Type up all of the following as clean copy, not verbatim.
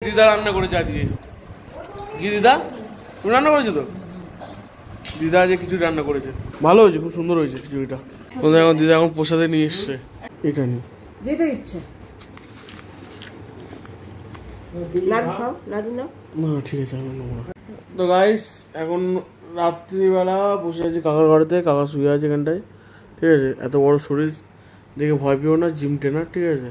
দিদা রান্না করেছে আজকে। কি দিদা তুমি রান্না করেছো? তো দিদা আজকে খিচুড়ি রান্না করেছে, ভালো হয়েছে, খুব সুন্দর হয়েছে খিচুড়িটা। এখন দিদা এখন প্রসাদে নিয়ে এসছে, এটা নিয়ে যেটা ইচ্ছে। লাড্ডু খাও, লাড্ডু নাও। না ঠিক আছে আমি নেবো না। তো গাইস এখন রাত্রিবেলা বসে আছি কাকার ঘরেতে, কাকা শুয়ে আছে এখানটায়, ঠিক আছে। এত বড় শরীর দেখে ভয় পেও না, জিম ট্রেনার, ঠিক আছে।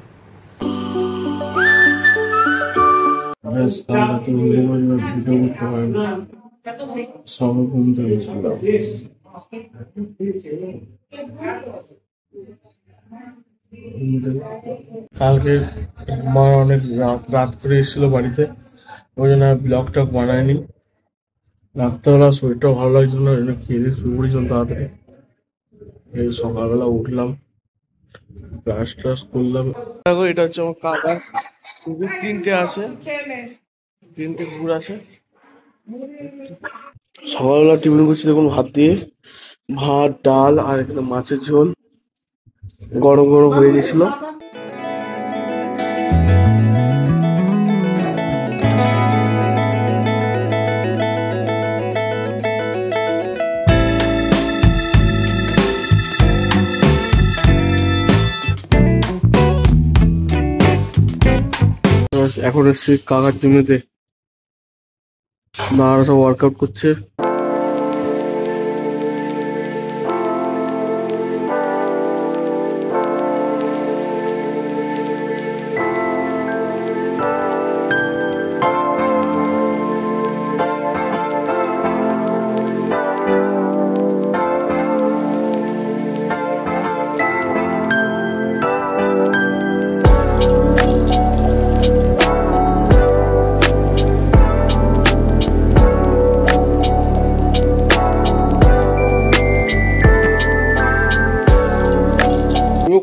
কালকে মা অনেক রাত করে এসেছিল বাড়িতে, ওই জন্য ব্লগটা বানায়নি। রাত্রেবেলা শরীরটা ভালো লাগছিল না, ওই জন্য খেয়ে দিয়ে শুয়ে পড়েছিলাম তাড়াতাড়ি। এই সকালবেলা উঠলাম, ব্রাশ ট্রাশ করলাম। দেখো এটা হচ্ছে আমার কাকার কুকুর, তিনটে আছে, তিনটে কুকুর আছে। সকালবেলা টিফিন করছি দেখুন, ভাত দিয়ে, ভাত ডাল আর এখানে মাছের ঝোল, গরম গরম হয়ে গেছিল। এখন এসছি কাকার জমিতে, মারা সব ওয়ার্কআউট করছে।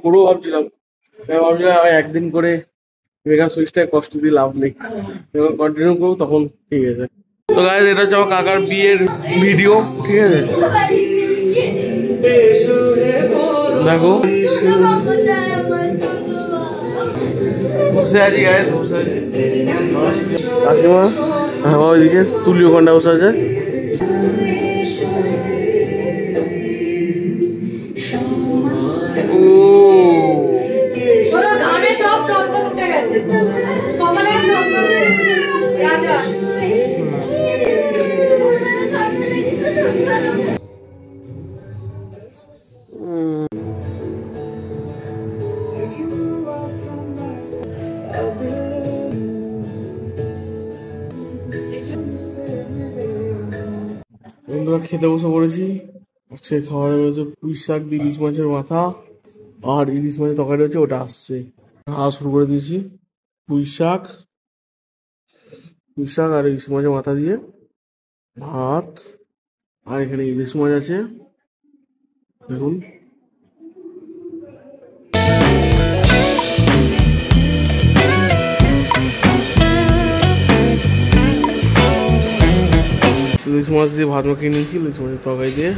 করবো ভাবছিলাম, একদিন করে মেগা সুইচটায় কষ্ট দিয়ে লাভ নেই, যখন কন্টিনিউ করবো তখন ঠিক আছে। তো গাইস এটা হচ্ছে আমার কাকার বিয়ের ভিডিও, ঠিক আছে। দেখো বসে আছি গাইস, বসে আছি কাকিমা, হ্যাঁ ওইদিকে তুলিও কন্ডা বসে আছে। বন্ধুরা খেতে বসে পড়েছি, আজকে খাবারের মধ্যে পুঁই শাক দিয়ে ইলিশ মাছের মাথা আর ইলিশ মাছের তরকারি হচ্ছে, ওটা আসছে। খাওয়া শুরু করে দিয়েছি, পুঁই শাক আর ইলিশ মাছের মাথা দিয়ে ভাত, আর এখানে ইলিশ মাছ আছে দেখুন। ইলিশ মাছ দিয়ে ভাত মাখিয়ে নিয়েছি, ইলিশ মাছের তরকারি দিয়ে।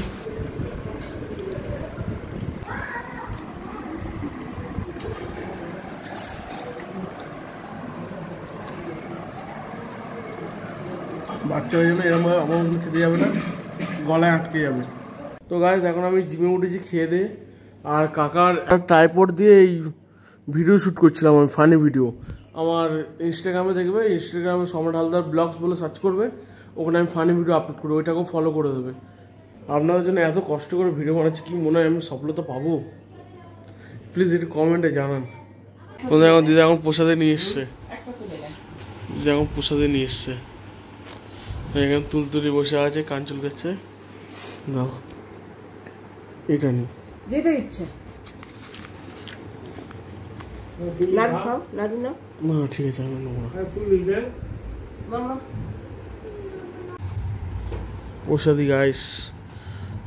বাচ্চা হয়ে যাবে এরকম ভাবে, আমার মধ্যে খেতে যাবে না, গলায় আটকে যাবে। তো গাইস এখন আমি জিমে উঠেছি খেয়ে দিয়ে, আর কাকার ট্রাইপড দিয়ে এই ভিডিও শ্যুট করছিলাম আমি, ফানি ভিডিও। আমার ইনস্টাগ্রামে দেখবে, ইনস্টাগ্রামে সম্রাট হালদার ব্লগস বলে সার্চ করবে, ওখানে আমি ফানি ভিডিও আপলোড করবো, ওইটাকেও ফলো করে দেবে। আপনাদের জন্য এত কষ্ট করে ভিডিও বানাচ্ছি, কি মনে হয় আমি সফলতা পাবো? প্লিজ একটু কমেন্টে জানান। এখন দিদা এখন প্রসাদে নিয়ে এসছে, দিদা এখন প্রসাদে নিয়ে এসছে। এখানে তুলতুলি বসে আছে, কাঞ্চল করছে। নাও এটা নিই, যেটা ইচ্ছে। লাড্ডু খাও, লাড্ডু নাও। না ঠিক আছে আমি নেবো না। প্রসাদি গাইস,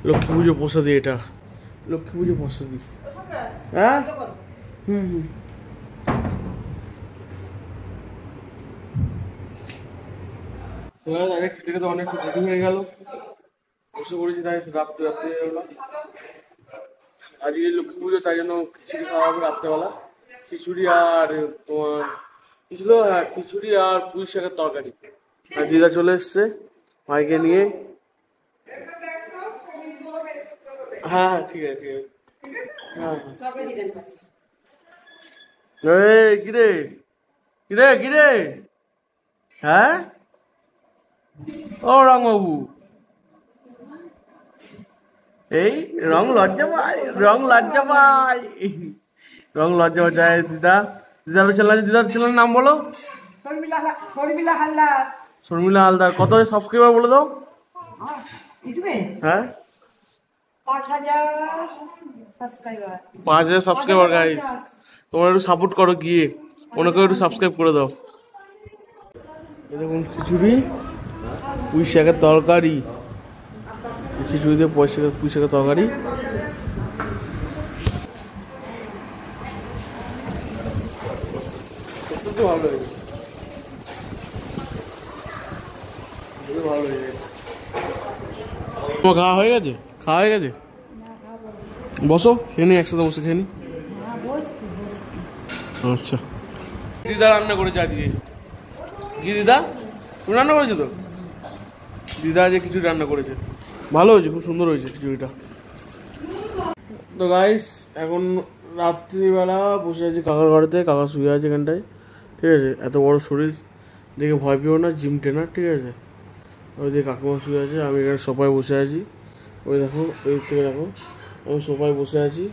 লক্ষ্মী পুজো প্রসাদি, এটা লক্ষ্মী পুজো প্রসাদি। হ্যাঁ আগে খেতে খেতে অনেক দেরি হয়ে গেল, বসে পড়েছি, তাই রাত্রে আজকে লক্ষ্মী পুজো, তাই জন্য খিচুড়ি খাওয়া হবে রাত্রেবেলা, খিচুড়ি আর তোমার ছিল হ্যাঁ খিচুড়ি আর পুঁই শাকের তরকারি। আর দিদা চলে এসছে ভাইকে নিয়ে। হ্যাঁ ঠিক আছে ঠিক আছে। হ্যাঁ এই কিরে কিরে কিরে, হ্যাঁ ও রংবাবু, এই রং লজ্জা পাই, রং লজ্জা পাই, রং লজ্জা পাই। দিদা দিদার ছেলের নাম বলো। শর্মিলা হালদার। শর্মিলা হালদার। কত সাবস্ক্রাইবার বলে দাও। হ্যাঁ 5,000 সাবস্ক্রাইবার গাইস। তোমরা একটু সাপোর্ট করো গিয়ে, ওনাকেও একটু সাবস্ক্রাইব করে দাও। দেখুন খিচুড়ি পুঁই শাকের তরকারি, খিচুড়ি দিয়ে পুঁই শাকের তরকারি। ভালো হয়েছে, ভালো হয়ে গেছে। তোমার খাওয়া হয়ে গেছে? খাওয়া হয়ে গেছে? বসো খেয়ে নি, একসাথে বসে খেয়ে নি। আচ্ছা দিদা রান্না করেছে আজকে। কি দিদা তুমি রান্না করেছো? তো দিদা আজকে খিচুড়ি রান্না করেছে, ভালো হয়েছে, খুব সুন্দর হয়েছে খিচুড়িটা। তো গাইস এখন রাত্রিবেলা বসে আছি কাকার ঘরেতে, কাকা শুয়ে আছে এখানটায়, ঠিক আছে। এত বড় শরীর দেখে ভয় পেও না, জিম ট্রেনার, ঠিক আছে। ওই দিকে কাকিমা শুয়ে আছে, আমি এখানে সোফায় বসে আছি। ওই দেখো ওই থেকে দেখো আমি সোফায় বসে আছি।